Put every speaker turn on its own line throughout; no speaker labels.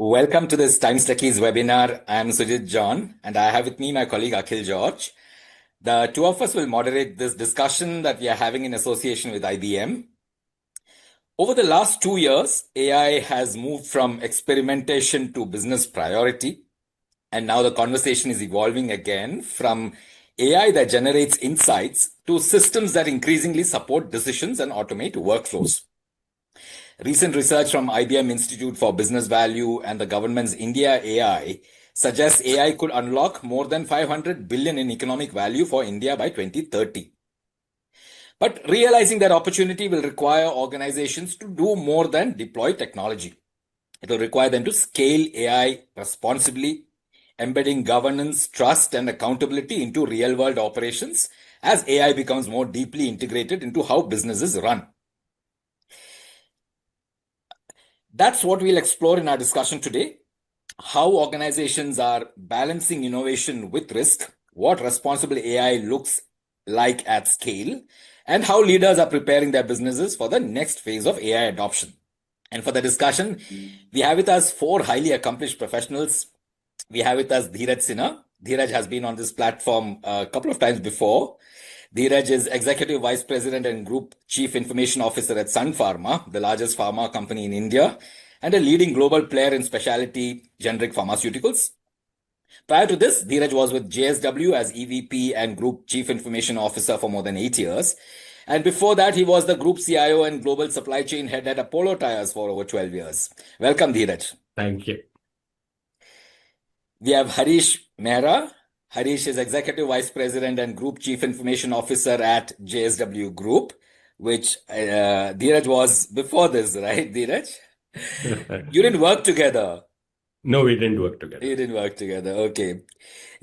Welcome to this Times Techies Webinar. I am Sujit John, and I have with me my colleague Akhil George. The two of us will moderate this discussion that we are having in association with IBM. Over the last 2 years, AI has moved from experimentation to business priority. And now the conversation is evolving again from AI that generates insights to systems that increasingly support decisions and automate workflows. Recent research from IBM Institute for Business Value and the government's India AI suggests AI could unlock more than 500 billion in economic value for India by 2030. But realizing that opportunity will require organizations to do more than deploy technology. It will require them to scale AI responsibly, embedding governance, trust, and accountability into real-world operations as AI becomes more deeply integrated into how businesses run. That's what we'll explore in our discussion today. How organizations are balancing innovation with risk, what responsible AI looks like at scale, and how leaders are preparing their businesses for the next phase of AI adoption. And for the discussion, we have with us four highly accomplished professionals. We have with us Dheeraj Sinha. Dheeraj has been on this platform a couple of times before. Dheeraj is Executive Vice President and Group Chief Information Officer at Sun Pharma, the largest pharma company in India, and a leading global player in specialty generic pharmaceuticals. Prior to this, Dheeraj was with JSW as EVP and Group Chief Information Officer for more than 8 years. And before that, he was the Group CIO and Global Supply Chain Head at Apollo Tyres for over 12 years. Welcome, Dheeraj.
Thank you.
We have Harish Mehra. Harish is Executive Vice President and Group Chief Information Officer at JSW Group, which Dheeraj was before this, right, Dheeraj? You didn't work together.
No, we didn't work together.
You didn't work together. Okay.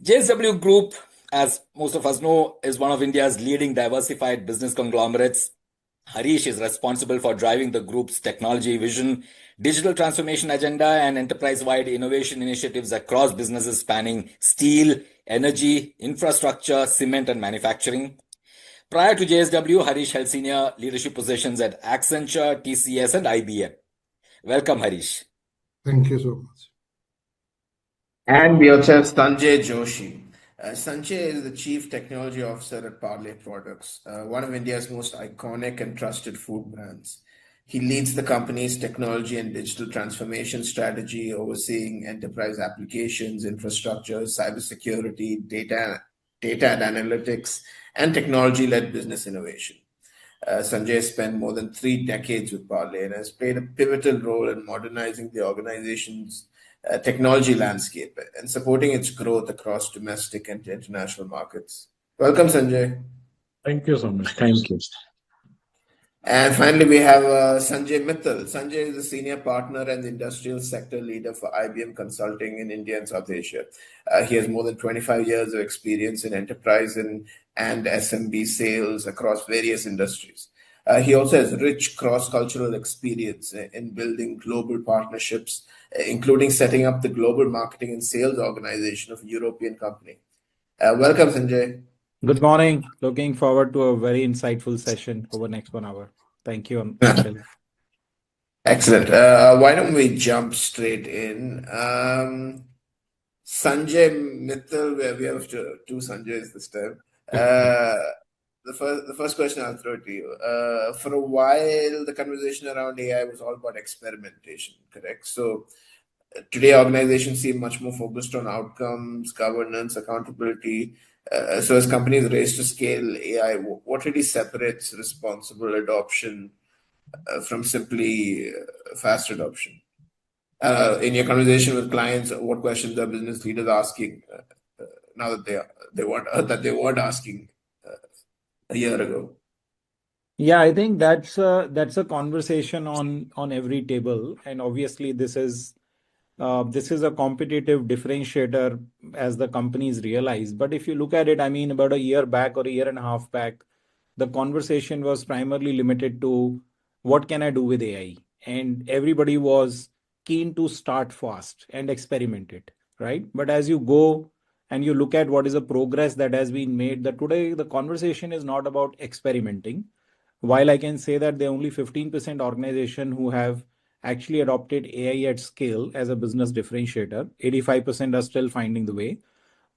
JSW Group, as most of us know, is one of India's leading diversified business conglomerates. Harish is responsible for driving the group's technology vision, digital transformation agenda, and enterprise-wide innovation initiatives across businesses spanning steel, energy, infrastructure, cement, and manufacturing. Prior to JSW, Harish held senior leadership positions at Accenture, TCS, and IBM. Welcome, Harish.
Thank you so much.
And we also have Sanjay Joshi. Sanjay is the Chief Technology Officer at Parle Products, one of India's most iconic and trusted food brands. He leads the company's technology and digital transformation strategy, overseeing enterprise applications, infrastructure, cybersecurity, data and analytics, and technology-led business innovation. Sanjay spent more than 3 decades with Parle and has played a pivotal role in modernizing the organization's technology landscape and supporting its growth across domestic and international markets. Welcome, Sanjay.
Thank you so much. Thank you.
And finally, we have Sanjay Mittal. Sanjay is a senior partner and industrial sector leader for IBM Consulting in India and South Asia. He has more than 25 years of experience in enterprise and SMB sales across various industries. He also has rich cross-cultural experience in building global partnerships, including setting up the global marketing and sales organization of a European company. Welcome, Sanjay.
Good morning. Looking forward to a very insightful session over the next 1 hour. Thank you.
Excellent. Why don't we jump straight in? Sanjay Mittal, we have two Sanjays this time. The first question I'll throw to you. For a while, the conversation around AI was all about experimentation, correct? So today, organizations seem much more focused on outcomes, governance, accountability. So as companies race to scale AI, what really separates responsible adoption from simply fast adoption? In your conversation with clients, what questions are business leaders asking now that they weren't asking a year ago?
Yeah, I think that's a conversation on every table, and obviously this is a competitive differentiator as the companies realize. But if you look at it, I mean, about a year back or a year and a half back, the conversation was primarily limited to what can I do with AI, and everybody was keen to start fast and experiment it, right? But as you go and you look at what is the progress that has been made, that today the conversation is not about experimenting. While I can say that there are only 15% organization who have actually adopted AI at scale as a business differentiator. 85% are still finding the way.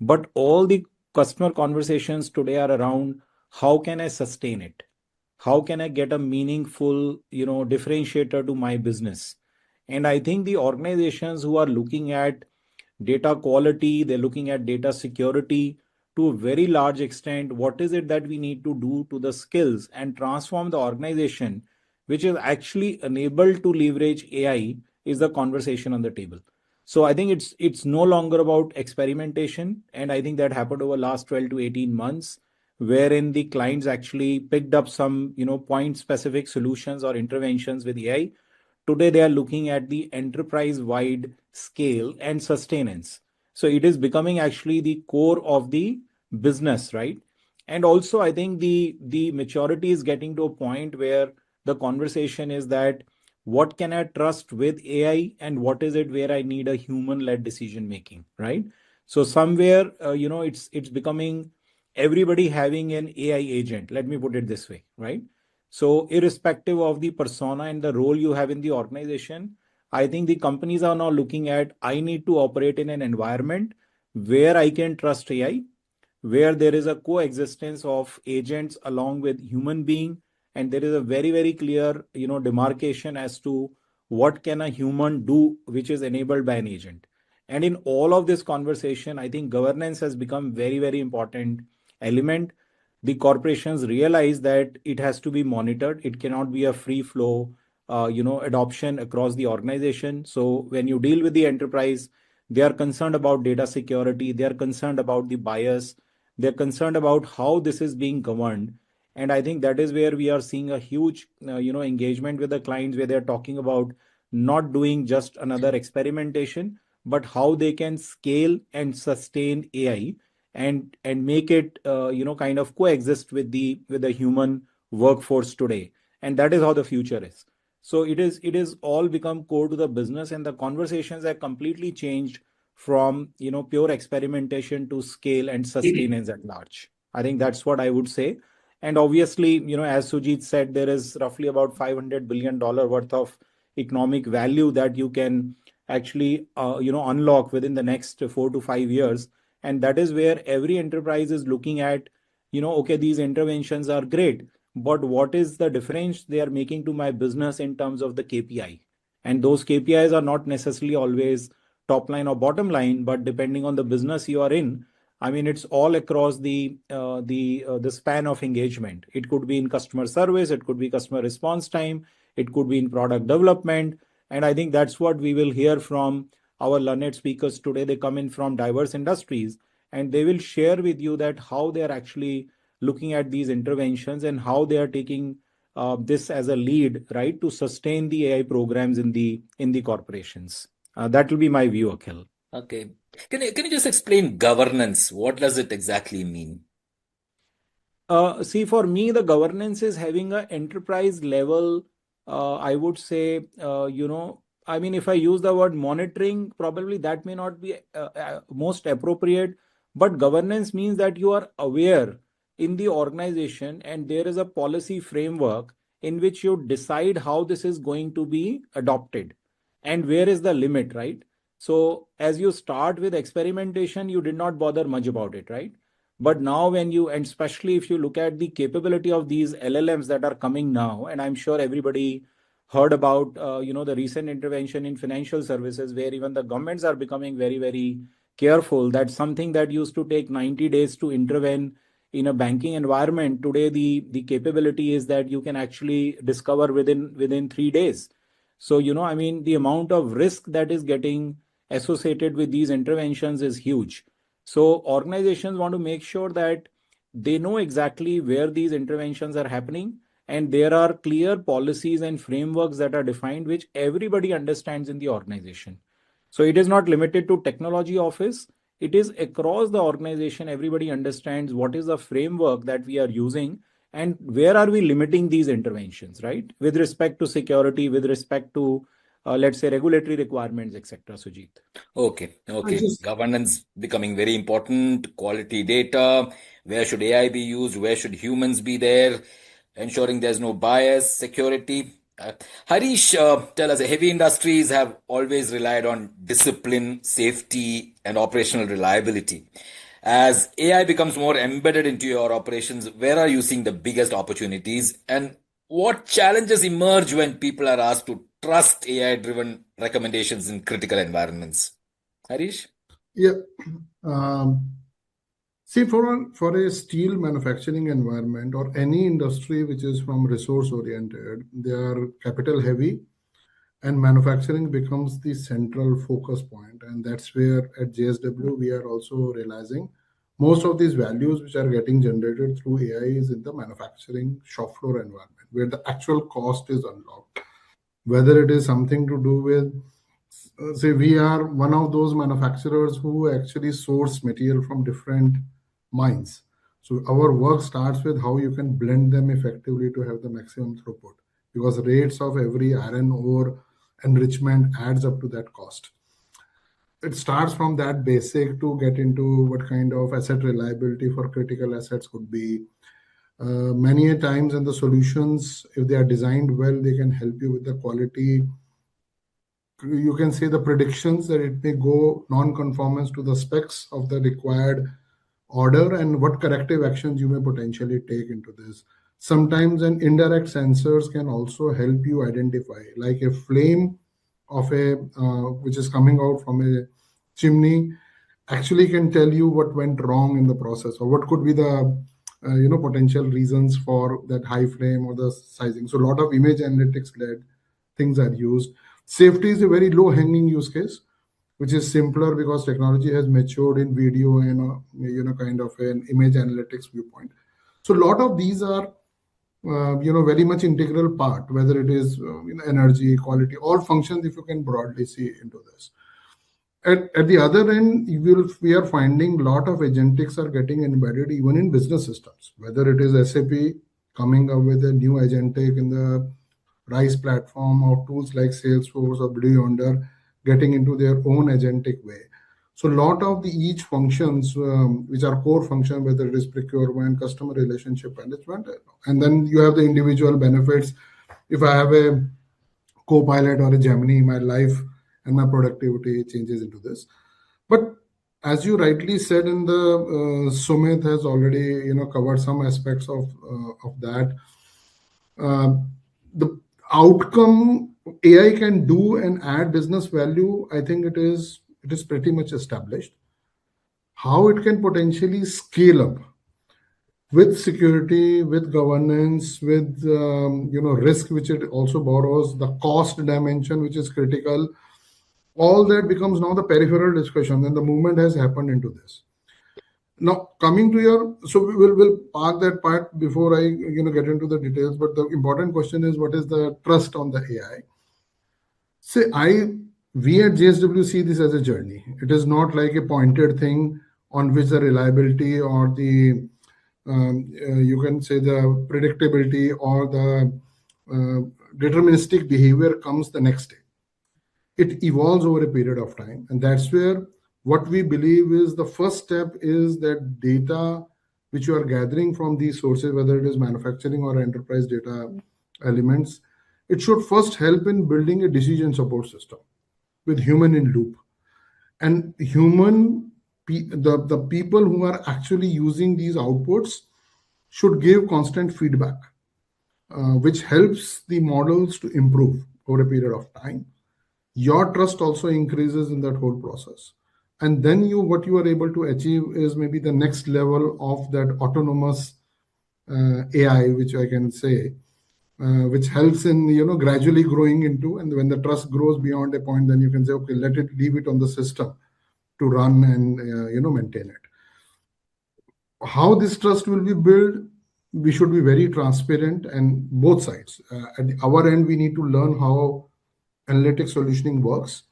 But all the customer conversations today are around how can I sustain it? How can I get a meaningful, differentiator to my business? And I think the organizations who are looking at data quality, they're looking at data security to a very large extent. What is it that we need to do to the skills and transform the organization, which is actually enabled to leverage AI, is the conversation on the table. So I think it's no longer about experimentation, and I think that happened over last 12 to 18 months, wherein the clients actually picked up some point specific solutions or interventions with AI. Today they are looking at the enterprise wide scale and sustenance. So it is becoming actually the core of the business, right? And also I think the maturity is getting to a point where the conversation is that what can I trust with AI and what is it where I need a human led decision making, right? So somewhere it's becoming everybody having an AI agent, let me put it this way, right? So, irrespective of the persona and the role you have in the organization, I think the companies are now looking at I need to operate in an environment where I can trust AI, where there is a coexistence of agents along with human being, and there is a very very clear demarcation as to what can a human do which is enabled by an agent. And in all of this conversation, I think governance has become very very important element. The corporations realize that it has to be monitored. It cannot be a free flow adoption across the organization. So when you deal with the enterprise, they are concerned about data security, they are concerned about the bias, they're concerned about how this is being governed. And I think that is where we are seeing a huge engagement with the clients, where they're talking about not doing just another experimentation, but how they can scale and sustain AI and make it kind of coexist with the human workforce today. And that is how the future is. So it is all become core to the business, and the conversations have completely changed from pure experimentation to scale and sustenance at large. I think that's what I would say. And obviously, as Sujit said, there is roughly about $500 billion worth of economic value that you can actually unlock within the next 4 to 5 years. And that is where every enterprise is looking at, okay, these interventions are great, but what is the difference they are making to my business in terms of the KPI? And those KPIs are not necessarily always top line or bottom line, but depending on the business you are in, I mean, it's all across the span of engagement. It could be in customer service, it could be customer response time, it could be in product development. And I think that's what we will hear from our learned speakers today. They come in from diverse industries, and they will share with you that how they are actually looking at these interventions and how they are taking this as a lead, right, to sustain the AI programs in the corporations. That will be my view, Akhil.
Okay. Can you just explain governance? What does it exactly mean?
See, for me, the governance is having an enterprise level. I would say, I mean, if I use the word monitoring, probably that may not be most appropriate. But governance means that you are aware in the organization and there is a policy framework in which you decide how this is going to be adopted and where is the limit, right? So, as you start with experimentation, you did not bother much about it, right? But now, when you, and especially if you look at the capability of these LLMs that are coming now, and I'm sure everybody heard about, the recent intervention in financial services, where even the governments are becoming very, very careful that something that used to take 90 days to intervene in a banking environment, today the capability is that you can actually discover within 3 days. So, I mean, the amount of risk that is getting associated with these interventions is huge. So organizations want to make sure that they know exactly where these interventions are happening, and there are clear policies and frameworks that are defined which everybody understands in the organization. So it is not limited to technology office. It is across the organization. Everybody understands what is the framework that we are using and where are we limiting these interventions, right? With respect to security, with respect to, let's say, regulatory requirements, etc. Sujit.
Okay. Governance becoming very important. Quality data. Where should AI be used? Where should humans be there? Ensuring there's no bias, security. Harish, tell us, heavy industries have always relied on discipline, safety, and operational reliability. As AI becomes more embedded into your operations, where are you seeing the biggest opportunities? And what challenges emerge when people are asked to trust AI-driven recommendations in critical environments? Harish?
Yeah. See, for a steel manufacturing environment or any industry which is from resource oriented, they are capital heavy, and manufacturing becomes the central focus point. And that's where at JSW we are also realizing most of these values which are getting generated through AI is in the manufacturing shop floor environment where the actual cost is unlocked. Whether it is something to do with say we are one of those manufacturers who actually source material from different mines. So our work starts with how you can blend them effectively to have the maximum throughput, because rates of every iron ore enrichment adds up to that cost. It starts from that basic to get into what kind of asset reliability for critical assets could be. Many a times in the solutions, if they are designed well, they can help you with the quality. You can say the predictions that it may go non-conformance to the specs of the required order and what corrective actions you may potentially take into this. Sometimes an indirect sensors can also help you identify, like a flame of a which is coming out from a chimney actually can tell you what went wrong in the process or what could be the potential reasons for that high flame or the sizing. So a lot of image analytics led things are used. Safety is a very low hanging use case, which is simpler because technology has matured in video and kind of an image analytics viewpoint. So a lot of these are very much integral part, whether it is energy, quality, all functions, if you can broadly see into this. At the other end, we are finding a lot of agentics are getting embedded even in business systems, whether it is SAP coming up with a new agentic in the RISE platform or tools like Salesforce or Blue Yonder getting into their own agentic way. So a lot of the each functions, which are core function, whether it is procurement, customer relationship management, and then you have the individual benefits. If I have a co-pilot or a Gemini, my life and my productivity changes into this. But as you rightly said, in the Sumit has already covered some aspects of that. The outcome AI can do and add business value, I think it is pretty much established. How it can potentially scale up with security, with governance, with risk, which it also borrows, the cost dimension, which is critical. All that becomes now the peripheral discussion, and the movement has happened into this. Now, coming to your, so we'll park that part before I get into the details. But the important question is, what is the trust on the AI? Say, we at JSW see this as a journey. It is not like a pointed thing on which the reliability or the you can say the predictability or the deterministic behavior comes the next day. It evolves over a period of time, and that's where what we believe is the first step is that data which you are gathering from these sources, whether it is manufacturing or enterprise data elements, it should first help in building a decision support system with human in loop. And the people who are actually using these outputs should give constant feedback, which helps the models to improve over a period of time. Your trust also increases in that whole process. And then what you are able to achieve is maybe the next level of that autonomous AI, which I can say, which helps in gradually growing into, and when the trust grows beyond a point, then you can say, okay, leave it on the system to run and maintain it. How this trust will be built, we should be very transparent, and both sides. At our end, we need to learn how analytic solutioning works.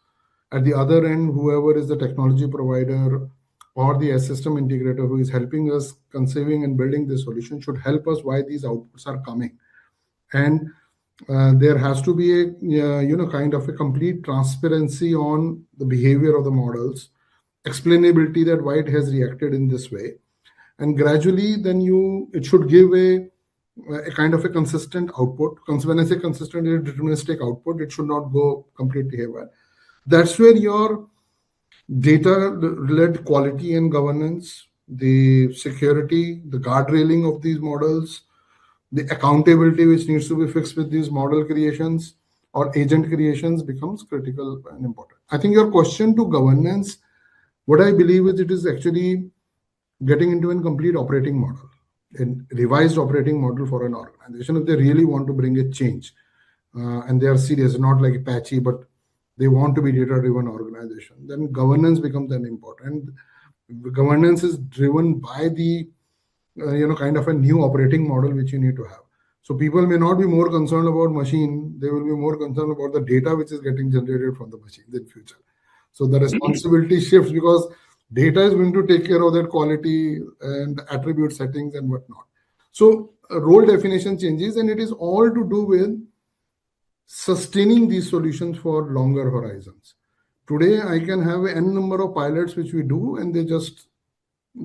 At the other end, whoever is the technology provider or the system integrator who is helping us conceiving and building this solution should help us why these outputs are coming. And there has to be a kind of a complete transparency on the behavior of the models, explainability that why it has reacted in this way, and gradually then it should give a a kind of a consistent output. When I say consistent, it's deterministic output. It should not go completely haywire. That's where your data-led quality and governance, the security, the guardrailing of these models, the accountability which needs to be fixed with these model creations or agent creations becomes critical and important. I think your question to governance, what I believe is it is actually getting into a complete operating model, a revised operating model for an organization if they really want to bring a change. And they are serious, not like patchy, but they want to be data-driven organization, then governance becomes then important. Governance is driven by the kind of a new operating model which you need to have. So people may not be more concerned about machine; they will be more concerned about the data which is getting generated from the machine in future. So the responsibility shifts because data is going to take care of that quality and attribute settings and whatnot. So role definition changes, and it is all to do with sustaining these solutions for longer horizons. Today, I can have n number of pilots which we do, and they just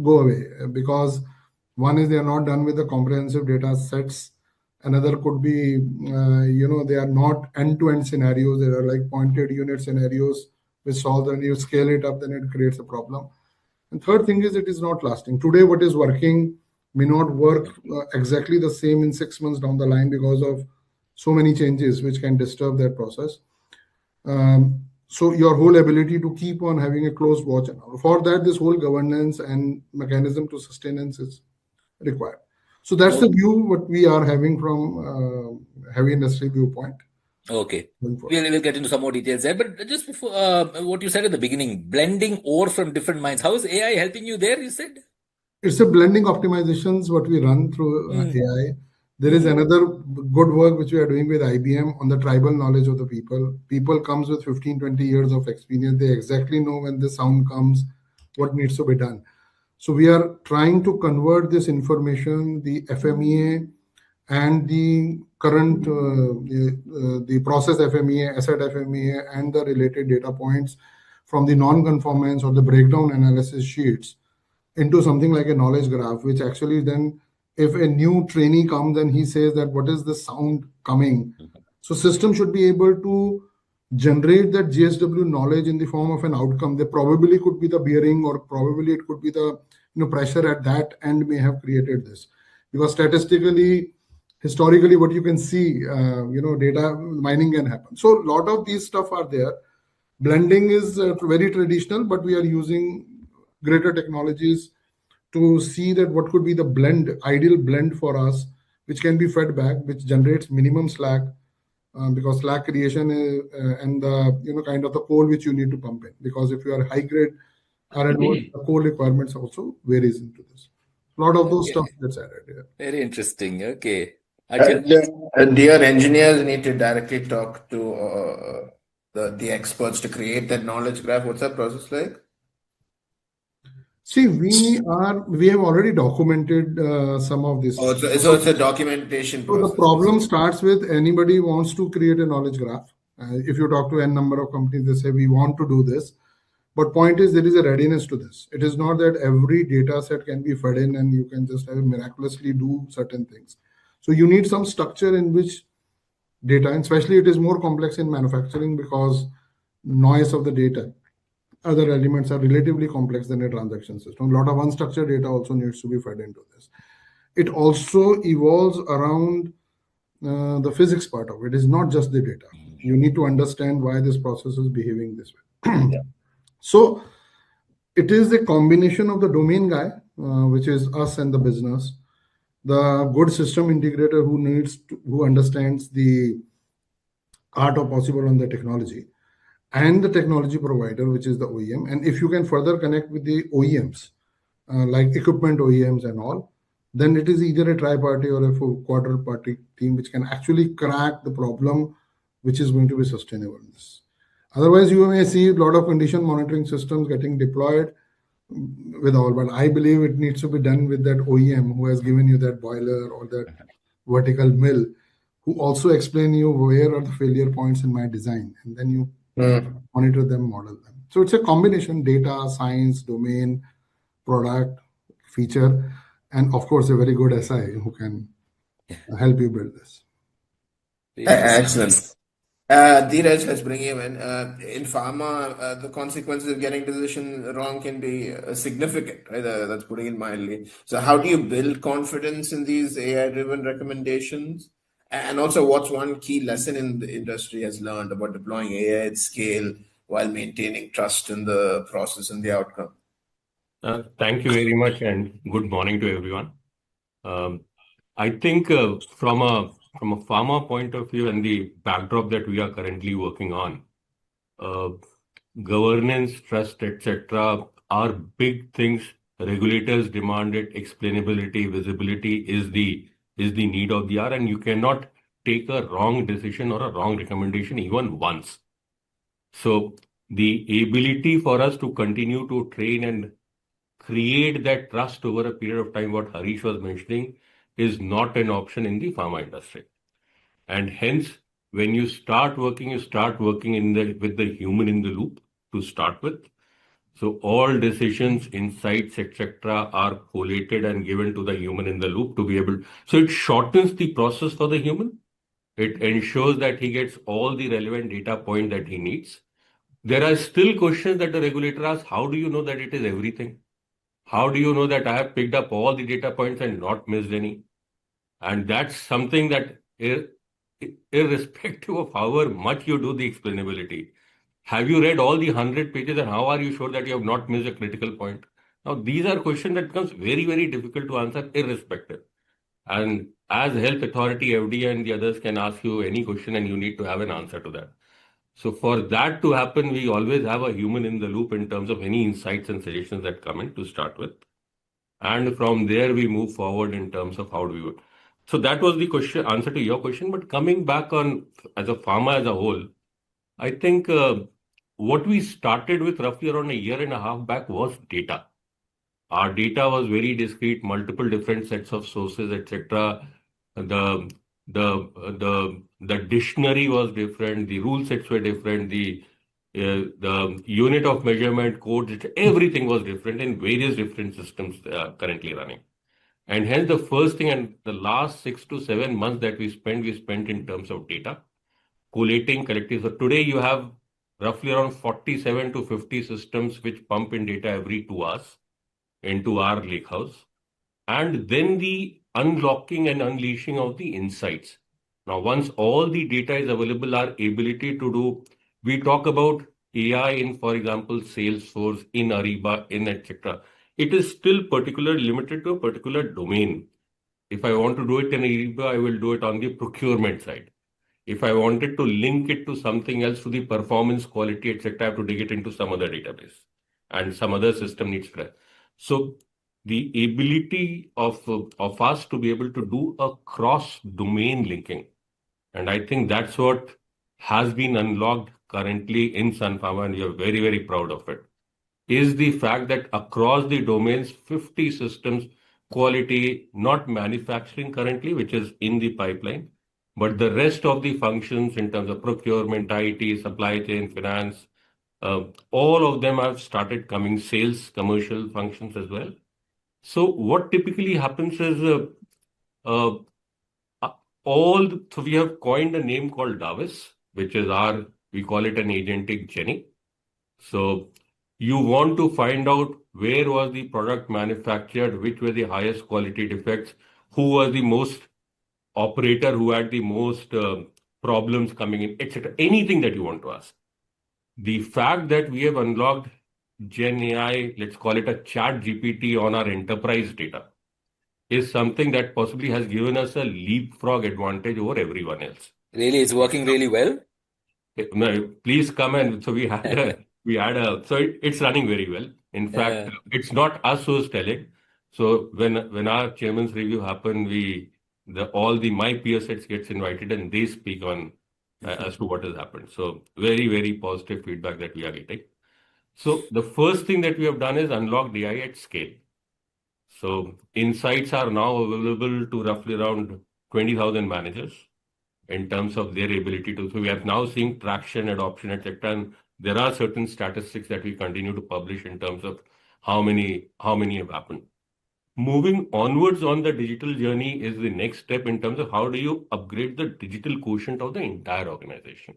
go away because one is they are not done with the comprehensive data sets. Another could be, they are not end-to-end scenarios. They are like pointed unit scenarios which solve them. You scale it up, then it creates a problem. And third thing is it is not lasting. Today, what is working may not work exactly the same in 6 months down the line because of so many changes which can disturb that process. So your whole ability to keep on having a close watch, and for that, this whole governance and mechanism to sustenance is required. So that's the view what we are having from heavy industry viewpoint.
Okay. We'll get into some more details there. But just before what you said at the beginning, blending ore from different mines. How is AI helping you there, you said?
It's a blending optimizations what we run through AI. There is another good work which we are doing with IBM on the tribal knowledge of the people. People comes with 15, 20 years of experience. They exactly know when the sound comes, what needs to be done. So we are trying to convert this information, the FMEA and the current, the process FMEA, asset FMEA, and the related data points from the non-conformance or the breakdown analysis sheets into something like a knowledge graph, which actually then, if a new trainee comes and he says that what is the sound coming, so system should be able to generate that GSW knowledge in the form of an outcome. There probably could be the bearing, or probably it could be the pressure at that end may have created this, because statistically, historically, what you can see, data mining can happen. So a lot of these stuff are there. Blending is very traditional, but we are using greater technologies to see that what could be the blend, ideal blend for us, which can be fed back, which generates minimum slack, because slack creation is, and the kind of the coal which you need to pump in. Because if you are high grade R&O, the coal requirements also varies into this. A lot of those stuff gets added here.
Very interesting. Okay.
Dear engineers need to directly talk to the experts to create that knowledge graph. What's that process like?
See, we have already documented some of this.
So it's a documentation process.
So the problem starts with anybody wants to create a knowledge graph. If you talk to n number of companies, they say we want to do this. But point is, there is a readiness to this. It is not that every data set can be fed in and you can just miraculously do certain things. So you need some structure in which data, and especially it is more complex in manufacturing because noise of the data, other elements are relatively complex than a transaction system. A lot of unstructured data also needs to be fed into this. It also evolves around the physics part of it. It is not just the data. You need to understand why this process is behaving this way. So it is a combination of the domain guy, which is us and the business, the good system integrator who understands the art of possible on the technology, and the technology provider, which is the OEM. And if you can further connect with the OEMs, like equipment OEMs and all, then it is either a tri-party or a quadruparty team which can actually crack the problem, which is going to be sustainable in this. Otherwise, you may see a lot of condition monitoring systems getting deployed with all, but I believe it needs to be done with that OEM who has given you that boiler or that vertical mill, who also explain you where are the failure points in my design, and then you monitor them, model them. So it's a combination: data, science, domain, product, feature, and of course a very good SI who can help you build this.
Really interesting.
Excellent. Dheeraj, let's bring you in. In pharma, the consequences of getting decision wrong can be significant, right? That's putting it mildly. So, how do you build confidence in these AI-driven recommendations? And also, what's one key lesson in the industry has learned about deploying AI at scale while maintaining trust in the process and the outcome?
Thank you very much, and good morning to everyone. I think from a pharma point of view and the backdrop that we are currently working on, governance, trust, etc., are big things. Regulators demand it. Explainability, visibility is the need of the hour, and you cannot take a wrong decision or a wrong recommendation even once. So the ability for us to continue to train and create that trust over a period of time, what Harish was mentioning, is not an option in the pharma industry. And hence, when you start working with the human in the loop to start with. So all decisions, insights, etc., are collated and given to the human in the loop to be able. So it shortens the process for the human. It ensures that he gets all the relevant data point that he needs. There are still questions that the regulator asks. How do you know that it is everything? How do you know that I have picked up all the data points and not missed any? And that's something that, irrespective of however much you do the explainability, have you read all the 100 pages and how are you sure that you have not missed a critical point? Now, these are questions that becomes very, very difficult to answer irrespective. And as health authority, FDA and the others can ask you any question and you need to have an answer to that. So for that to happen, we always have a human in the loop in terms of any insights and suggestions that come in to start with. And from there, we move forward in terms of how do we work. So that was the question, answer to your question. But coming back on as a pharma as a whole, I think what we started with roughly around a year and a half back was data. Our data was very discrete, multiple different sets of sources, etc. The dictionary was different, the rule sets were different, the unit of measurement, codes, everything was different in various different systems currently running. And hence the first thing and the last 6 to 7 months that we spent in terms of data, collating, collecting. So today you have roughly around 47 to 50 systems which pump in data every 2 hours into our lakehouse. And then the unlocking and unleashing of the insights. Now, once all the data is available, our ability to do, we talk about AI in, for example, Salesforce, in Ariba, in etc. It is still particularly limited to a particular domain. If I want to do it in Ariba, I will do it on the procurement side. If I wanted to link it to something else, to the performance, quality, etc., I have to dig it into some other database and some other system needs that. So the ability of us to be able to do a cross-domain linking, and I think that's what has been unlocked currently in Sun Pharma, and we are very, very proud of it, is the fact that across the domains, 50 systems, quality, not manufacturing currently, which is in the pipeline, but the rest of the functions in terms of procurement, IT, supply chain, finance, all of them have started coming, sales, commercial functions as well. So what typically happens is so we have coined a name called Davis, which is we call it an agentic Jenny. So you want to find out where was the product manufactured, which were the highest quality defects, who was the most operator who had the most problems coming in, etc. Anything that you want to ask. The fact that we have unlocked Gen AI, let's call it a chat GPT on our enterprise data, is something that possibly has given us a leapfrog advantage over everyone else.
Really, it's working really well.
No, please come and so it's running very well. In fact, it's not us who's telling. So when our chairman's review happened, all my peer sets gets invited and they speak on as to what has happened. So very, very positive feedback that we are getting. So the first thing that we have done is unlock AI at scale. So insights are now available to roughly around 20,000 managers in terms of their ability to. So we are now seeing traction, adoption, etc. And there are certain statistics that we continue to publish in terms of how many have happened. moving onwards on the digital journey is the next step in terms of how do you upgrade the digital quotient of the entire organization.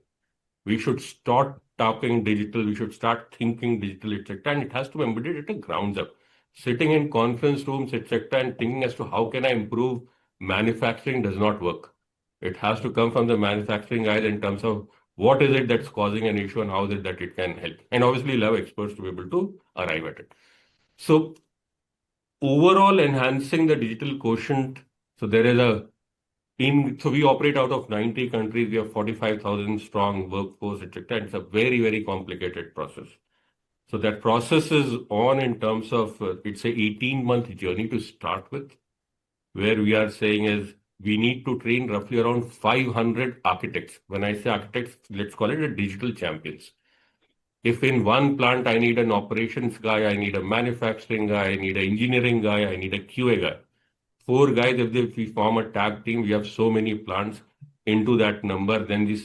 We should start talking digital, we should start thinking digital, etc. And it has to be embedded at the grounds up. Sitting in conference rooms, etc., and thinking as to how can I improve manufacturing does not work. It has to come from the manufacturing guys in terms of what is it that's causing an issue and how is it that it can help. And obviously, you'll have experts to be able to arrive at it. So overall, enhancing the digital quotient. So there is so we operate out of 90 countries. We have 45,000 strong workforce, etc. It's a very, very complicated process. So that process is on in terms of it's a 18-month journey to start with, where we are saying is we need to train roughly around 500 architects. When I say architects, let's call it a digital champions. If in one plant I need an operations guy, I need a manufacturing guy, I need an engineering guy, I need a QA guy. 4 guys, if we form a tag team, we have so many plants into that number, then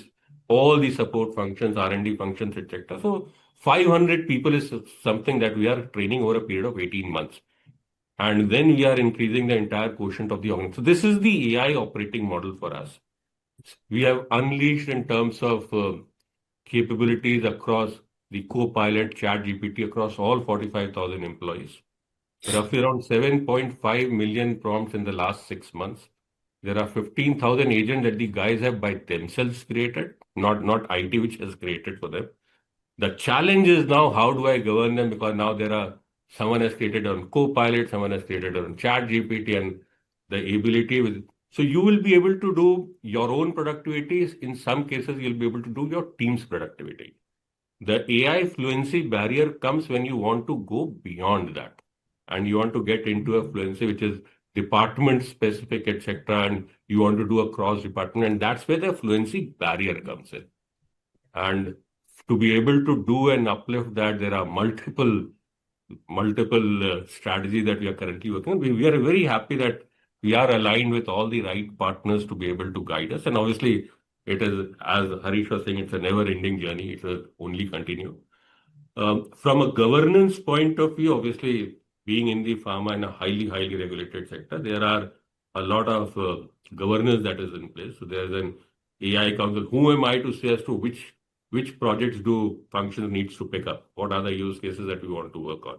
all the support functions, R&D functions, etc. So 500 people is something that we are training over a period of 18 months. And then we are increasing the entire quotient of the organization. So this is the AI operating model for us. We have unleashed in terms of capabilities across the Copilot, ChatGPT, across all 45,000 employees. Roughly around 7.5 million prompts in the last 6 months. There are 15,000 agents that the guys have by themselves created, not IT which has created for them. The challenge is now how do I govern them, because now someone has created on Copilot, someone has created on ChatGPT, and the ability with. So you will be able to do your own productivity. In some cases, you'll be able to do your team's productivity. The AI fluency barrier comes when you want to go beyond that. And you want to get into a fluency which is department specific, etc. And you want to do a cross department. And that's where the fluency barrier comes in. And to be able to do and uplift that, there are multiple strategies that we are currently working on. We are very happy that we are aligned with all the right partners to be able to guide us. And obviously, it is, as Harish was saying, it's a never-ending journey. It will only continue. From a governance point of view, obviously, being in the pharma in a highly regulated sector, there are a lot of governance that is in place. So there's an AI council. Who am I to say as to which projects do functions needs to pick up? What are the use cases that we want to work on?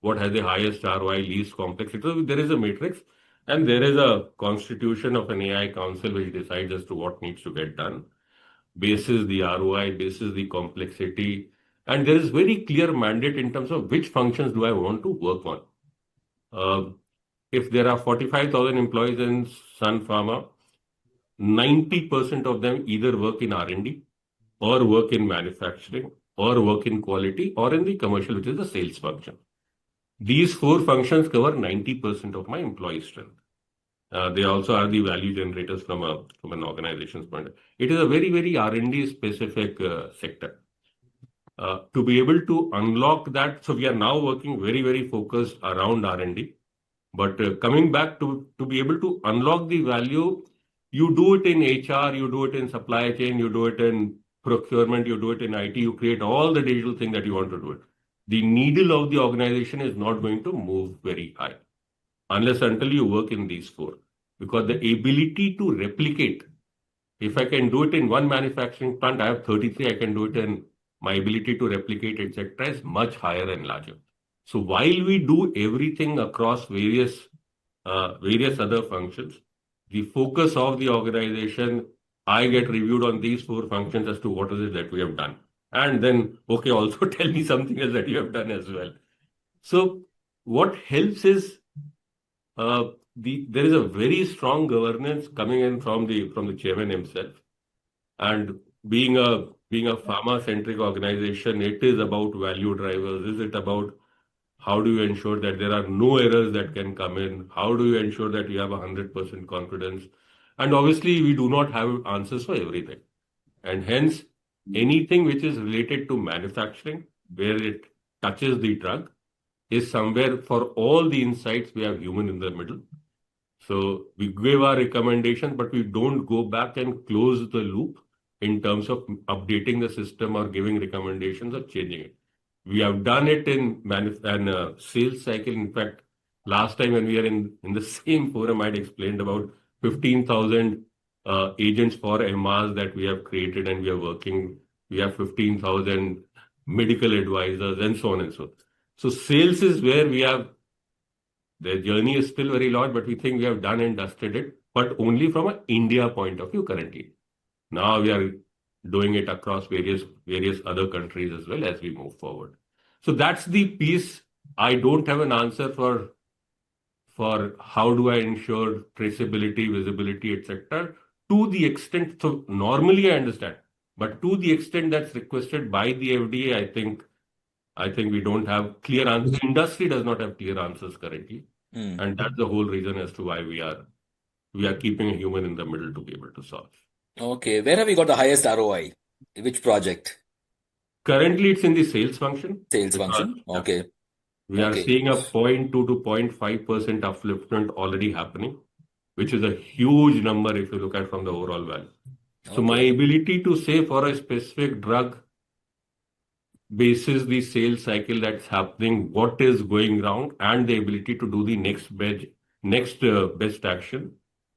What has the highest ROI, least complexity? So there is a matrix, and there is a constitution of an AI council which decides as to what needs to get done, basis the ROI, basis the complexity, and there is very clear mandate in terms of which functions do I want to work on. If there are 45,000 employees in Sun Pharma, 90% of them either work in R&D or work in manufacturing or work in quality or in the commercial, which is the sales function. These 4 functions cover 90% of my employee strength. They also are the value generators from an organization's point. It is a very R&D specific sector. To be able to unlock that, so we are now working very focused around R&D. But coming back to be able to unlock the value, you do it in HR, you do it in supply chain, you do it in procurement, you do it in IT, you create all the digital thing that you want to do it. The needle of the organization is not going to move very high unless until you work in these 4. Because the ability to replicate, if I can do it in one manufacturing plant, I have 33, I can do it in my ability to replicate, etc., is much higher and larger. So while we do everything across various other functions, the focus of the organization, I get reviewed on these 4 functions as to what is it that we have done. And then, okay, also tell me something else that you have done as well. So what helps is there is a very strong governance coming in from the chairman himself. And being a pharma-centric organization, it is about value drivers. Is it about how do you ensure that there are no errors that can come in? How do you ensure that you have 100% confidence? And obviously, we do not have answers for everything. And hence, anything which is related to manufacturing, where it touches the drug, is somewhere for all the insights, we have human in the middle. So we give our recommendations, but we don't go back and close the loop in terms of updating the system or giving recommendations or changing it. We have done it in sales cycle. In fact, Last time when we are in the same forum, I'd explained about 15,000 agents for MRs that we have created and we are working. We have 15,000 medical advisors and so on and so on. So sales is where we have, the journey is still very large, but we think we have done and dusted it, but only from an India point of view currently. Now we are doing it across various other countries as well as we move forward. So that's the piece. I don't have an answer for how do I ensure traceability, visibility, etc. To the extent, so normally I understand, but to the extent that's requested by the FDA, I think we don't have clear answers. Industry does not have clear answers currently, and that's the whole reason as to why we are keeping a human in the middle to be able to solve.
Okay, where have we got the highest ROI? Which project?
Currently, it's in the sales function.
Sales function. Okay.
We are seeing a 0.2 to 0.5% upliftment already happening, which is a huge number if you look at from the overall value. So my ability to say for a specific drug basis the sales cycle that's happening, what is going wrong, and the ability to do the next best action,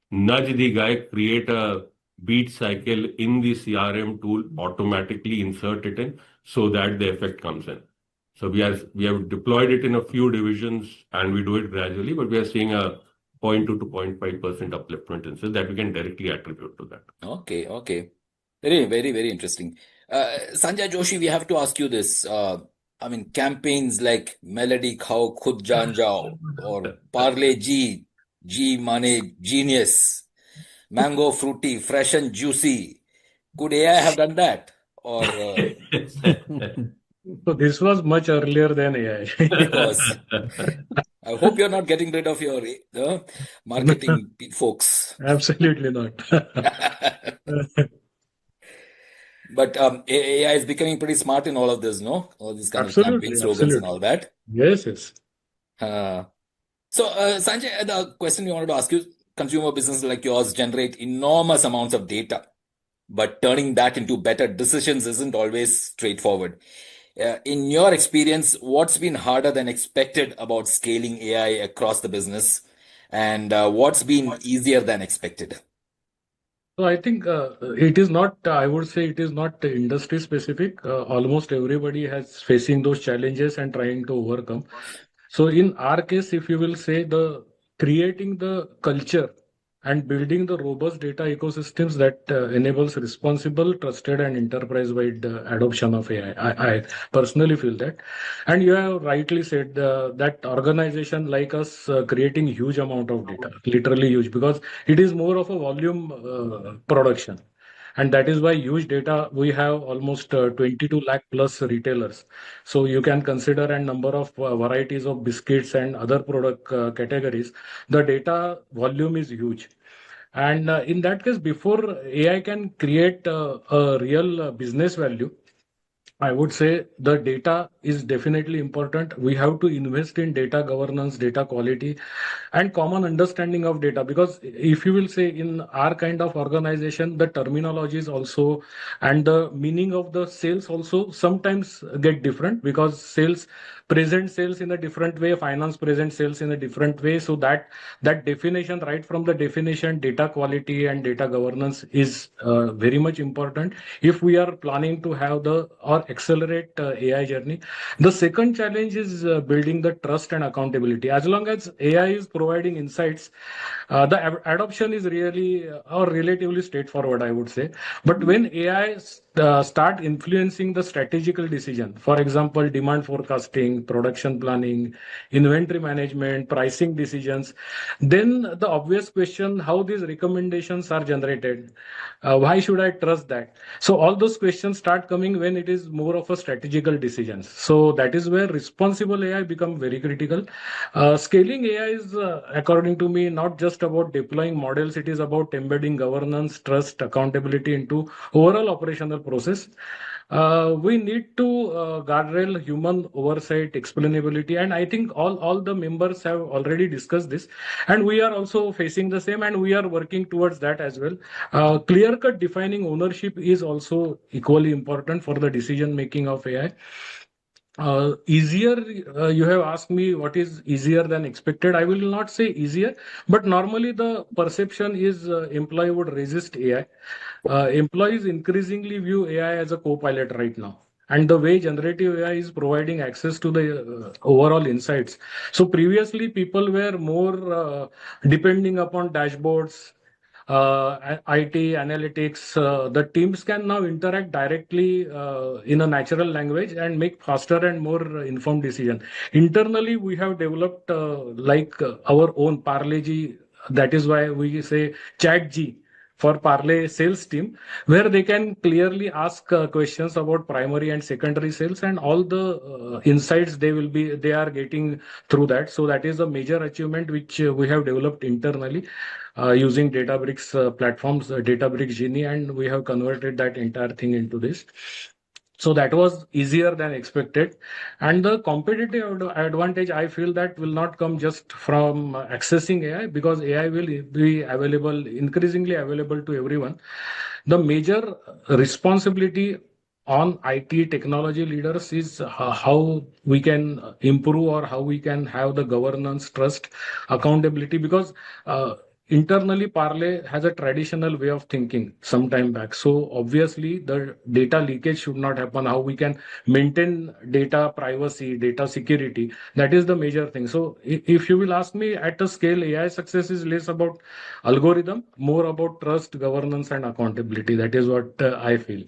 nudge the guy, create a beat cycle in the CRM tool, automatically insert it in so that the effect comes in. So we have deployed it in a few divisions and we do it gradually, but we are seeing a 0.2 to 0.5% upliftment in sales that we can directly attribute to that.
Okay. Very, very, very interesting. Sanjay, Joshi, we have to ask you this. I mean, campaigns like Melody Khao Khud Jaan Jao or Parle G Mane Genius, Mango Fruity, Fresh and Juicy. Could AI have done that? Or
So this was much earlier than AI.
of course. I hope you're not getting rid of your marketing folks.
Absolutely not.
But AI is becoming pretty smart in all of this, no? All these kind of campaign slogans and all that.
Yes.
So, Sanjay, the question we wanted to ask you, consumer businesses like yours generate enormous amounts of data, but turning that into better decisions isn't always straightforward. In your experience, what's been harder than expected about scaling AI across the business, and what's been easier than expected?
So I think it is not, I would say it is not industry specific. Almost everybody has facing those challenges and trying to overcome. So in our case, if you will say creating the culture and building the robust data ecosystems that enables responsible, trusted, and enterprise-wide adoption of AI. I personally feel that. And you have rightly said that organization like us creating huge amount of data, literally huge, because it is more of a volume production. And that is why huge data, we have almost 22 lakh plus retailers. So you can consider a number of varieties of biscuits and other product categories. The data volume is huge. And in that case, before AI can create a real business value, I would say the data is definitely important. We have to invest in data governance, data quality, and common understanding of data. Because if you will say in our kind of organization, the terminologies also and the meaning of the sales also sometimes get different, because sales present sales in a different way, finance present sales in a different way. So that definition, right from the definition, data quality and data governance is very much important if we are planning to have or accelerate AI journey. The second challenge is building the trust and accountability. As long as AI is providing insights, the adoption is really or relatively straightforward, I would say. But when AI start influencing the strategical decision, for example, demand forecasting, production planning, inventory management, pricing decisions, then the obvious question, how these recommendations are generated, why should I trust that? So all those questions start coming when it is more of a strategical decisions. So that is where responsible AI become very critical. Scaling AI is, according to me, not just about deploying models. It is about embedding governance, trust, accountability into overall operational process. We need to guardrail human oversight, explainability, and I think all the members have already discussed this, and we are also facing the same, and we are working towards that as well. Clear-cut defining ownership is also equally important for the decision making of AI. Easier, you have asked me what is easier than expected. I will not say easier, but normally the perception is employee would resist AI. Employees increasingly view AI as a co-pilot right now. And the way generative AI is providing access to the overall insights. So previously, people were more depending upon dashboards, IT analytics. The teams can now interact directly in a natural language and make faster and more informed decision. Internally, we have developed our own Parle. That is why we say Chat G for Parle sales team, where they can clearly ask questions about primary and secondary sales and all the insights they are getting through that. So that is a major achievement which we have developed internally using Databricks platforms, Databricks Genie, and we have converted that entire thing into this. So that was easier than expected. And the competitive advantage, I feel that will not come just from accessing AI, because AI will be available, increasingly available to everyone. The major responsibility on IT technology leaders is how we can improve or how we can have the governance, trust, accountability, because internally Parle has a traditional way of thinking some time back. So obviously the data leakage should not happen. How we can maintain data privacy, data security, that is the major thing. So if you will ask me, at a scale, AI success is less about algorithm, more about trust, governance, and accountability. That is what I feel.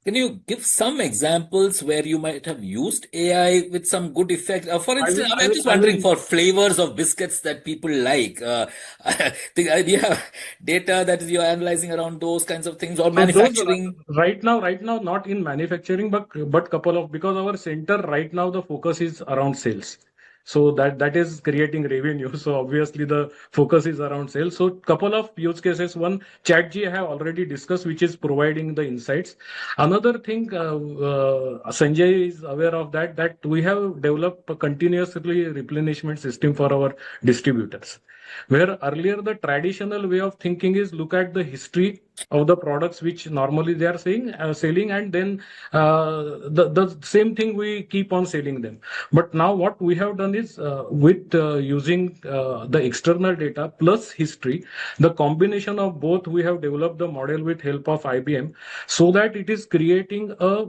Can you give some examples where you might have used AI with some good effect? For instance, I'm just wondering, for flavors of biscuits that people like, the idea, data that you're analyzing around those kinds of things, or manufacturing.
Right now, not in manufacturing, but couple of, because our center right now, the focus is around sales. So that is creating revenue. So obviously the focus is around sales. So couple of use cases. One, ChatG I have already discussed, which is providing the insights. Another thing, Sanjay is aware of that we have developed a continuously replenishment system for our distributors. Where earlier the traditional way of thinking is look at the history of the products which normally they are selling, and then the same thing we keep on selling them. But now what we have done is with using the external data plus history, the combination of both, we have developed the model with help of IBM, so that it is creating a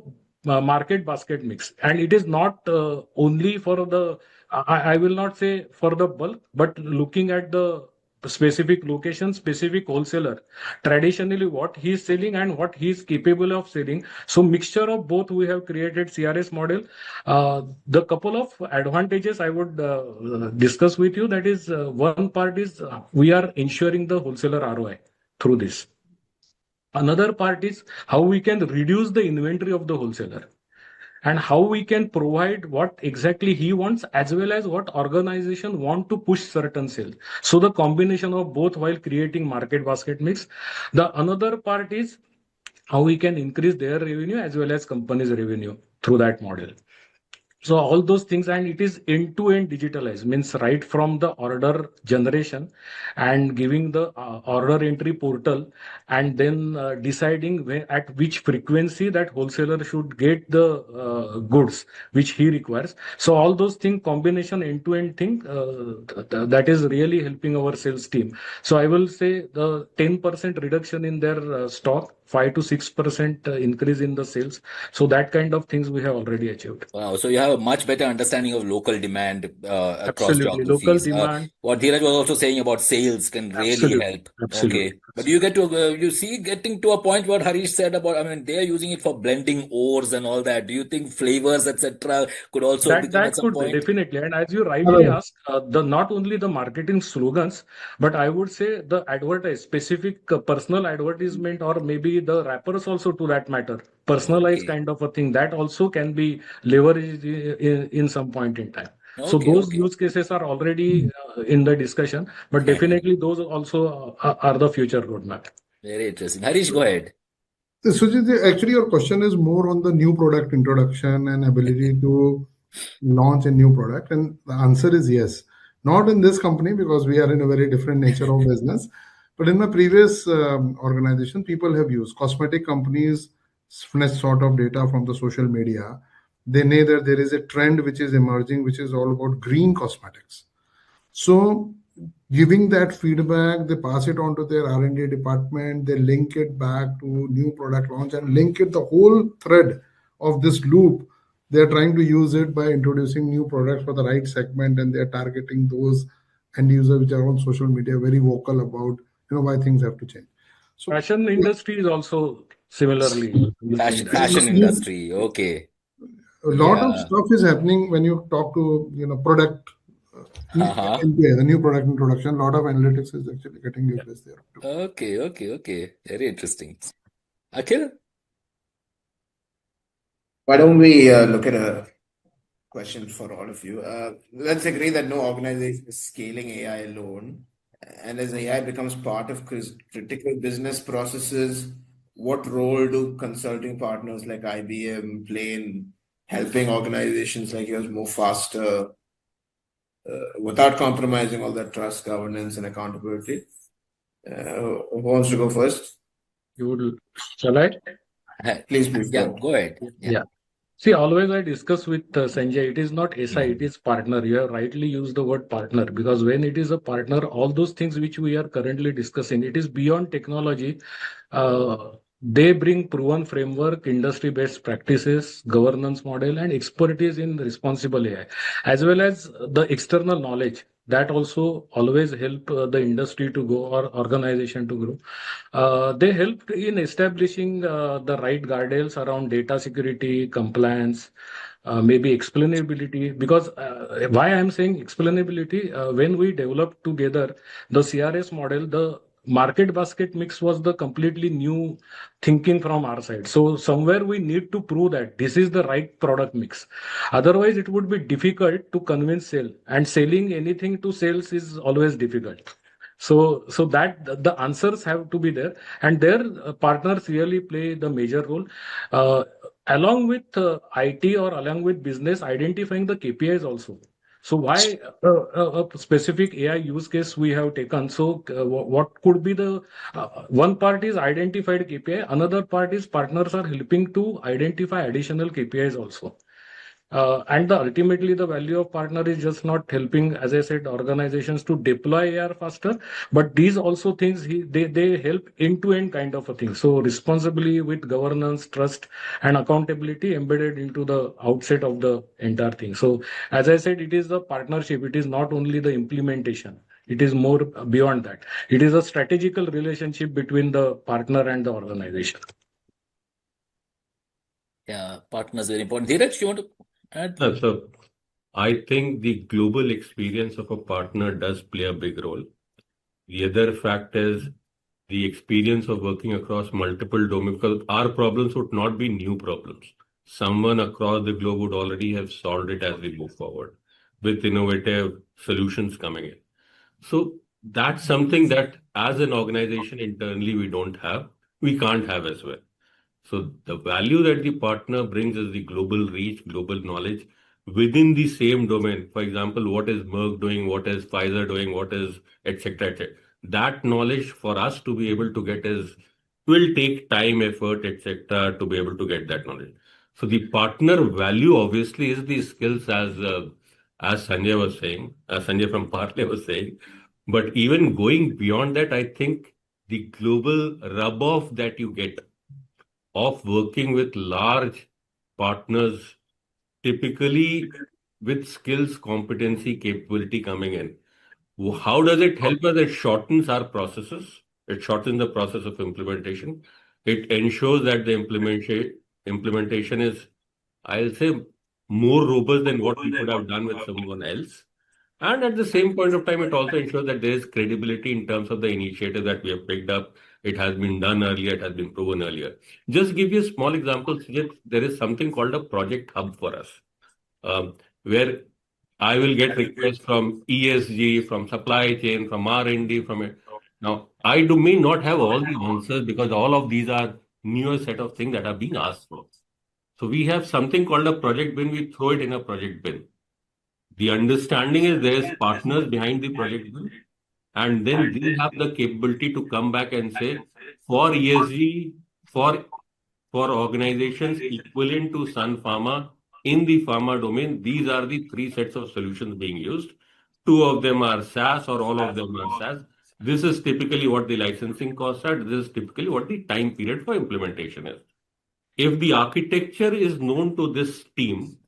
market basket mix, and it is not only for the I will not say for the bulk, but looking at the specific location, specific wholesaler, traditionally what he is selling and what he is capable of selling. So mixture of both, we have created CRS model. The couple of advantages I would discuss with you, that is one part is we are ensuring the wholesaler ROI through this. Another part is how we can reduce the inventory of the wholesaler, and how we can provide what exactly he wants, as well as what organization want to push certain sales. So the combination of both while creating market basket mix. The another part is how we can increase their revenue as well as company's revenue through that model. So all those things, and it is end-to-end digitalized, means right from the order generation and giving the order entry portal, and then deciding at which frequency that wholesaler should get the goods which he requires. So all those things, combination end-to-end thing, that is really helping our sales team. So I will say the 10% reduction in their stock, 5 to 6% increase in the sales. So that kind of things we have already achieved.
Wow. So you have a much better understanding of local demand across
Absolutely. Local
geographies.
demand.
What Dheeraj was also saying about sales can really help.
Absolutely.
Okay. But you get to, you see, getting to a point what Harish said about, I mean, they are using it for blending ores and all that. Do you think flavors, etc., could also become at some point?
Definitely. And as you rightly asked, not only the marketing slogans, but I would say the specific personal advertisement, or maybe the wrappers also, to that matter, personalized kind of a thing, that also can be leveraged in some point in time. So those use cases are already in the discussion, but definitely those also are the future roadmap.
Very interesting. Harish, go ahead.
Sujit, actually, your question is more on the new product introduction and ability to launch a new product. And the answer is yes. Not in this company, because we are in a very different nature of business. But in my previous organization, people have used cosmetic companies, sort of data from the social media, They know that there is a trend which is emerging, which is all about green cosmetics. So giving that feedback, they pass it on to their R&D department, they link it back to new product launch and link it the whole thread of this loop. They're trying to use it by introducing new products for the right segment, and they're targeting those end users which are on social media, very vocal about why things have to change. So
Fashion industry is also similarly using that.
Fashion industry. Okay.
a lot of
Yeah.
stuff is happening when you talk to product NPI, the new product introduction. A lot of analytics is actually getting utilized there too.
Okay. Very interesting. Akhil?
Why don't we look at a question for all of you? Let's agree that no organization is scaling AI alone. And as AI becomes part of critical business processes, what role do consulting partners like IBM play in helping organizations like yours move faster without compromising all that trust, governance, and accountability? Who wants to go first?
Shall I?
Please
Yeah,
go.
go ahead.
Yeah. See, always I discuss with Sanjay, it is not SI, it is partner. You have rightly used the word partner, because when it is a partner, all those things which we are currently discussing, it is beyond technology. They bring proven framework, industry best practices, governance model, and expertise in responsible AI, as well as the external knowledge that also always help the industry to go or organization to grow. They helped in establishing the right guardrails around data security, compliance, maybe explainability. Because why I'm saying explainability, when we developed together the CRS model, the market basket mix was the completely new thinking from our side. So somewhere we need to prove that this is the right product mix. Otherwise, it would be difficult to convince sale, and selling anything to sales is always difficult. So that the answers have to be there, and their partners really play the major role, along with IT or along with business, identifying the KPIs also. So why a specific AI use case we have taken? So what could be the one part is identified KPI, another part is partners are helping to identify additional KPIs also. And ultimately, the value of partner is just not helping, as I said, organizations to deploy AR faster, but these also things they help end-to-end kind of a thing. So responsibly with governance, trust, and accountability embedded into the outset of the entire thing. So as I said, it is a partnership. It is not only the implementation. It is more beyond that. It is a strategical relationship between the partner and the organization.
Yeah, partners very important. Dheeraj, you want to add?
So I think the global experience of a partner does play a big role. The other fact is the experience of working across multiple domains, because our problems would not be new problems. Someone across the globe would already have solved it as we move forward with innovative solutions coming in. So that's something that as an organization internally we don't have, we can't have as well. So the value that the partner brings is the global reach, global knowledge within the same domain. For example, what is Merck doing, what is Pfizer doing, what is etc. That knowledge for us to be able to get will take time, effort, etc. to be able to get that knowledge. So the partner value obviously is the skills, as Sanjay was saying, Sanjay from Parle was saying. But even going beyond that, I think the global rub off that you get of working with large partners, typically with skills, competency, capability coming in. How does it help us? It shortens our processes. It shortens the process of implementation. It ensures that the implementation is, I'll say, more robust than what we could have done with someone else. And at the same point of time, it also ensures that there is credibility in terms of the initiative that we have picked up. It has been done earlier, it has been proven earlier. Just give you a small example, there is something called a project hub for us, where I will get requests from ESG, from supply chain, from R&D, from it. Now, may not have all the answers because all of these are newer set of things that are being asked for. So we have something called a project bin. We throw it in a project bin. The understanding is there is partners behind the project bin, and then they have the capability to come back and say, for ESG, for organizations equivalent to Sun Pharma, in the pharma domain, these are the three sets of solutions being used. Two of them are SaaS or all of them are SaaS. This is typically what the licensing costs are. This is typically what the time period for implementation is. If the architecture is known to this team,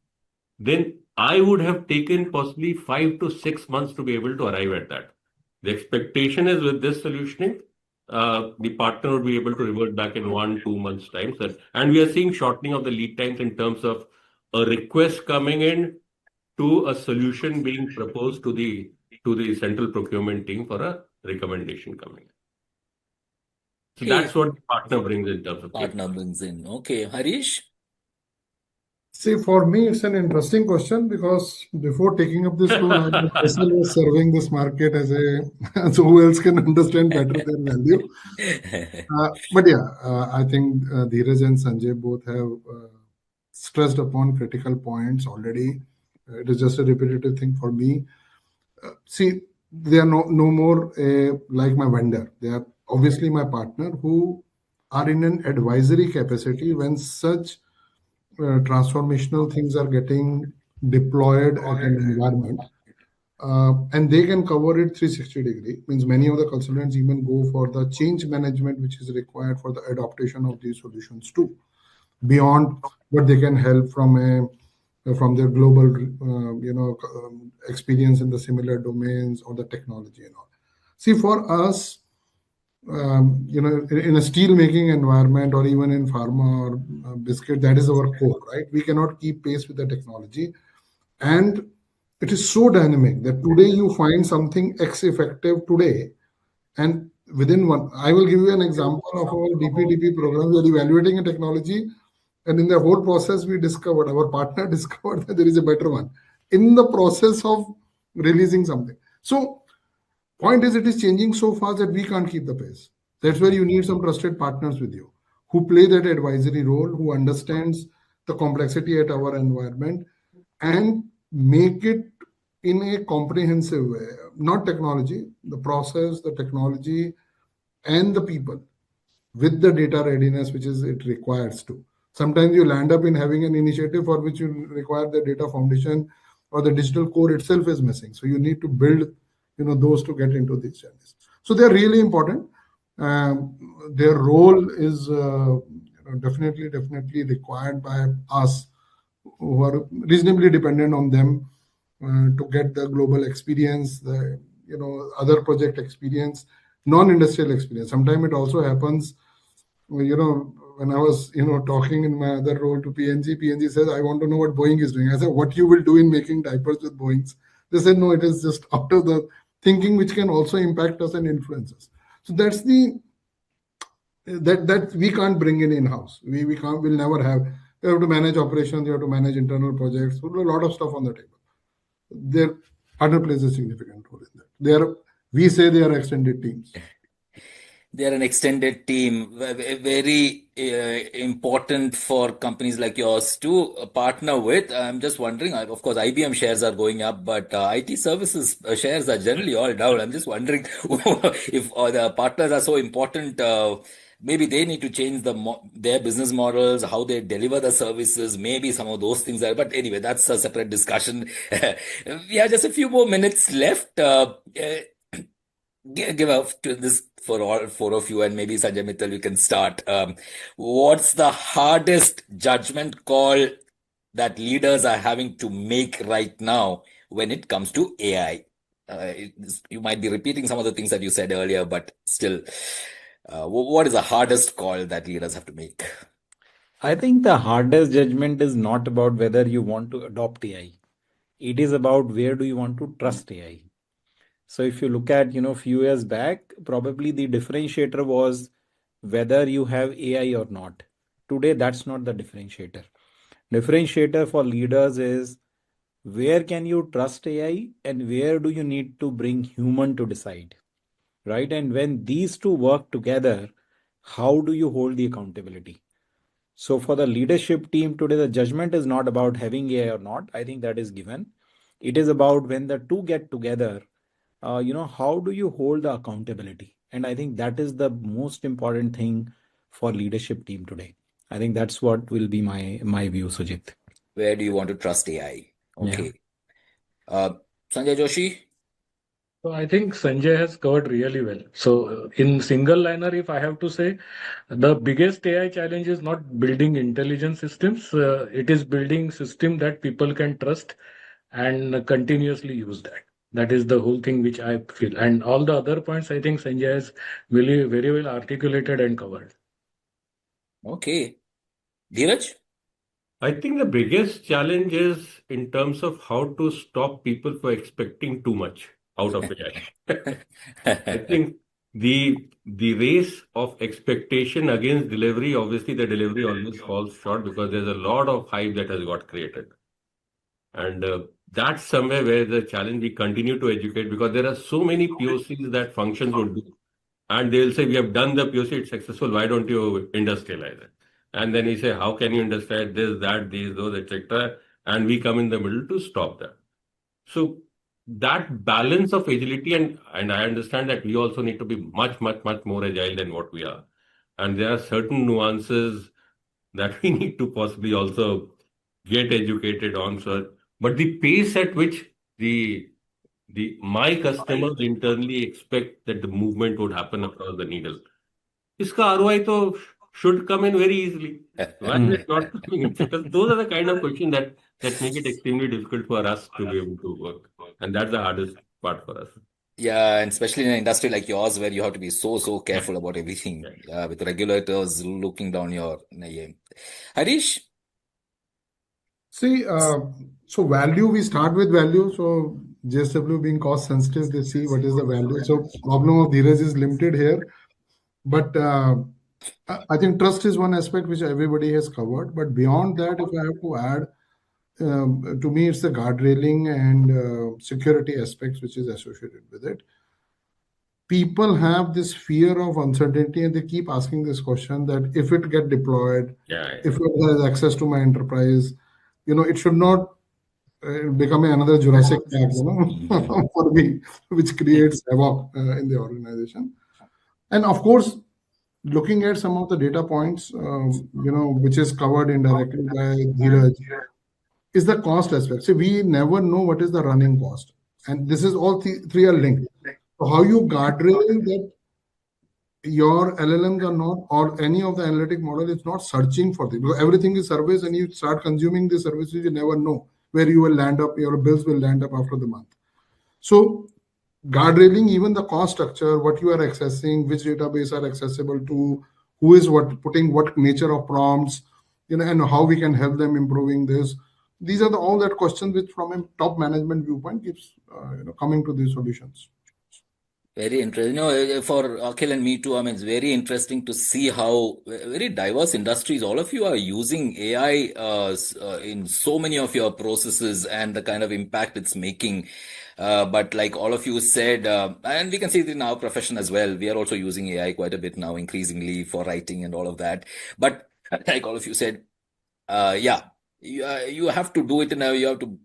then I would have taken possibly 5 to 6 months to be able to arrive at that. The expectation is with this solutioning, the partner would be able to revert back in 1 2 months time. And we are seeing shortening of the lead times in terms of a request coming in to a solution being proposed to the central procurement team for a recommendation coming in. So
Okay.
that's what the partner brings in terms of
Partner brings in. Okay, Harish?
See, for me, it's an interesting question because before taking up this role, I myself was serving this market as a so who else can understand better their value. But yeah, I think Dheeraj and Sanjay both have stressed upon critical points already. It is just a repetitive thing for me. See, they are no more like my vendor. They are obviously my partner who are in an advisory capacity when such transformational things are getting deployed at an environment. And they can cover it 360 degree. Means many of the consultants even go for the change management which is required for the adaptation of these solutions too, beyond what they can help from their global experience in the similar domains or the technology and all. See, for us, in a steel making environment or even in pharma or biscuit, that is our core, right? We cannot keep pace with the technology. And it is so dynamic that today you find something X effective today. And within one, I will give you an example of our DPDP program. We are evaluating a technology. And in the whole process, our partner discovered that there is a better one in the process of releasing something. So point is, it is changing so fast that we can't keep the pace. That's where you need some trusted partners with you who play that advisory role, who understands the complexity at our environment and make it in a comprehensive way. Not technology, the process, the technology, and the people with the data readiness which is it requires to. Sometimes you'll end up in having an initiative for which you require the data foundation or the digital core itself is missing. So you need to build those to get into these journeys. So they're really important. Their role is definitely required by us who are reasonably dependent on them to get the global experience, the other project experience, non-industrial experience. Sometimes it also happens, when I was talking in my other role to PNG says, I want to know what Boeing is doing. I said, what you will do in making diapers with Boeings? They said, no, it is just out of the thinking which can also impact us and influence us. So that's that we can't bring in-house. We'll never have. You have to manage operations, you have to manage internal projects, a lot of stuff on the table. Their partner plays a significant role in that. We say they are extended teams.
They are an extended team, very important for companies like yours to partner with. I'm just wondering, of course, IBM shares are going up, but IT services shares are generally all down. I'm just wondering if the partners are so important. Maybe they need to change their business models, how they deliver the services, maybe some of those things are. But anyway, that's a separate discussion. We have just a few more minutes left. Give up to this for all four of you, and maybe Sanjay, Mittal, you can start. What's the hardest judgment call that leaders are having to make right now when it comes to AI? You might be repeating some of the things that you said earlier, but still, what is the hardest call that leaders have to make?
I think the hardest judgment is not about whether you want to adopt AI. It is about where do you want to trust AI. So if you look at, few years back, probably the differentiator was whether you have AI or not. Today, that's not the differentiator. Differentiator for leaders is where can you trust AI and where do you need to bring human to decide, right? And when these two work together, how do you hold the accountability? So for the leadership team today, the judgment is not about having AI or not. I think that is given. It is about when the two get together, how do you hold the accountability? And I think that is the most important thing for leadership team today. I think that's what will be my view, Sujit.
where do you want to trust AI? Okay. Sanjay, Joshi?
So I think Sanjay has covered really well. So in single liner, if I have to say, the biggest AI challenge is not building intelligent systems. It is building system that people can trust and continuously use that. That is the whole thing which I feel. And all the other points, I think Sanjay has really very well articulated and covered.
Okay. Dheeraj?
I think the biggest challenge is in terms of how to stop people from expecting too much out of AI. I think the race of expectation against delivery, obviously the delivery always falls short because there's a lot of hype that has got created. And that's somewhere where the challenge we continue to educate, because there are so many POCs that functions would do. And they'll say, we have done the POC, it's successful, why don't you industrialize it? And then we say, how can you industrialize this, that, these, those, etc. And we come in the middle to stop that. So that balance of agility, and I understand that we also need to be much, much, much more agile than what we are. And there are certain nuances that we need to possibly also get educated on. So, but the pace at which my customers internally expect that the movement would happen across the needle, iska ROI to should come in very easily. Why is it not coming in? Because those are the kind of questions that make it extremely difficult for us to be able to work. And that's the hardest part for us.
Yeah, and especially in an industry like yours where you have to be so careful about everything, with regulators looking down your name. Harish?
See, so value, we start with value. So JSW being cost sensitive, they see what is the value. So problem of Dheeraj is limited here. But I think trust is one aspect which everybody has covered. But beyond that, if I have to add, to me, it's the guardrailing and security aspects which is associated with it. People have this fear of uncertainty and they keep asking this question that if it get deployed, if it has access to my enterprise, it should not become another Jurassic Park, for me, which creates havoc in the organization. And of course, looking at some of the data points, which is covered indirectly by Dheeraj, is the cost aspect. So we never know what is the running cost. And this is all three are linked. So how you guardrail that your LLMs are not, or any of the analytic model is not searching for this, because everything is service and you start consuming the services, you never know where you will land up, your bills will land up after the month. So guardrailing even the cost structure, what you are accessing, which database are accessible to, who is putting what nature of prompts, and how we can help them improving this. These are all that questions which from a top management viewpoint keeps coming to these solutions.
Very interesting. For Akhil and me too, I mean, it's very interesting to see how very diverse industries, all of you are using AI in so many of your processes and the kind of impact it's making. But like all of you said, and we can see it in our profession as well, we are also using AI quite a bit now, increasingly for writing and all of that. But like all of you said, you have to do it you have to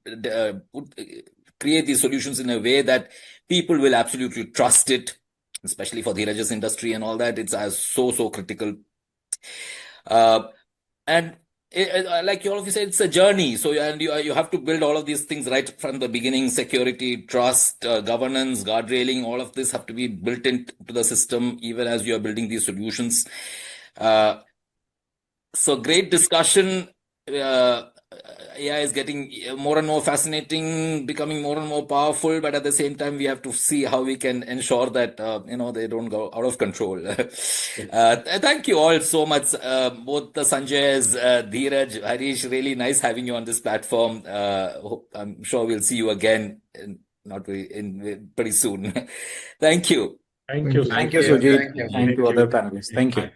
create these solutions in a way that people will absolutely trust it, especially for Dheeraj's industry and all that. It's so critical. And like all of you said, it's a journey. So and you have to build all of these things right from the beginning: security, trust, governance, guardrailing. All of this have to be built into the system, even as you are building these solutions. So great discussion. AI is getting more and more fascinating, becoming more and more powerful, but at the same time, we have to see how we can ensure that they don't go out of control. Thank you all so much, both the Sanjays, Dheeraj, Harish. Really nice having you on this platform. I'm sure we'll see you again, pretty soon. Thank you.
Thank you.
Thank you, Sujit.
Thank you.
Thank you, other panelists. Thank you.